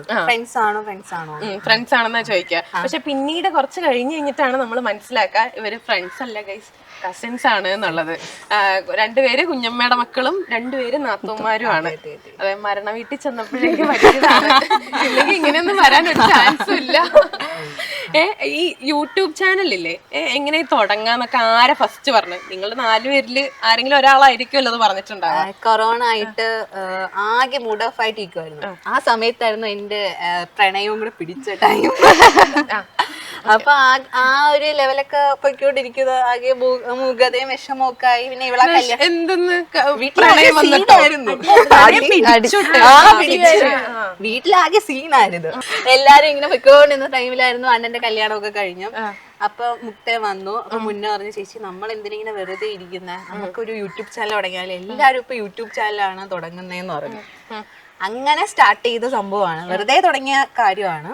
Friends ആണെന്നാ ചോദിക്കുക. പക്ഷെ പിന്നീട് കുറച്ച് കഴിഞ്ഞിട്ടാണ് നമ്മൾ മനസ്സിലാക്കുക ഇവര് ഫ്രണ്ട്സ് അല്ല ഗൈസ്, കസിൻസ് ആണ് എന്നുള്ളത്. രണ്ടുപേര് കുഞ്ഞമ്മയുടെ മക്കളും രണ്ടുപേര് നാത്തൂന്മാരും ആണ്. അതെ, മരണ വീട്ടിൽ ചെന്നപ്പോഴേക്ക് പറ്റിയതാണ്. ഇല്ലെങ്കിൽ ഇങ്ങനെയൊന്നും വരാനൊരു ചാൻസും ഇല്ല. ഈ യൂട്യൂബ് ചാനലില്ലേ, എങ്ങനെ തുടങ്ങാന്നൊക്കെ ആരാ ഫസ്റ്റ് പറഞ്ഞു? നിങ്ങളുടെ 4 പേരില് ആരെങ്കിലും ഒരാളായിരിക്കുമല്ലോ അത് പറഞ്ഞിട്ടുണ്ടാവുക. കൊറോണ ആയിട്ട് ആകെ മൂഡ് ഓഫ് ആയിട്ട് ഇരിക്കുമായിരുന്നു. ആ സമയത്തായിരുന്നു എന്റെ പ്രണയവും കൂടെ പിടിച്ച ടൈം. അപ്പൊ ആ ഒരു ലെവലൊക്കെ പൊയ്ക്കൊണ്ടിരിക്കുന്നത് ആകെ മൂകതയും വിഷമൊക്കെ ആയി. പിന്നെ ഇവിടെ വീട്ടിലാകെ സീനായിരുന്നു. എല്ലാരും ഇങ്ങനെ പൊയ്ക്കൊണ്ടിരുന്ന ടൈമിലായിരുന്നു അണ്ണന്റെ കല്യാണമൊക്കെ കഴിഞ്ഞു. അപ്പൊ മുക്ത വന്നു. അപ്പൊ മുന്നേ പറഞ്ഞു, ചേച്ചി നമ്മൾ എന്തിനിങ്ങനെ വെറുതെ ഇരിക്കുന്നത്, നമുക്കൊരു യൂട്യൂബ് ചാനൽ തുടങ്ങിയാൽ എല്ലാരും ഇപ്പൊ യൂട്യൂബ് ചാനലാണ് തുടങ്ങുന്നതെന്ന് പറഞ്ഞു. അങ്ങനെ സ്റ്റാർട്ട് ചെയ്ത സംഭവമാണ്, വെറുതെ തുടങ്ങിയ കാര്യമാണ്.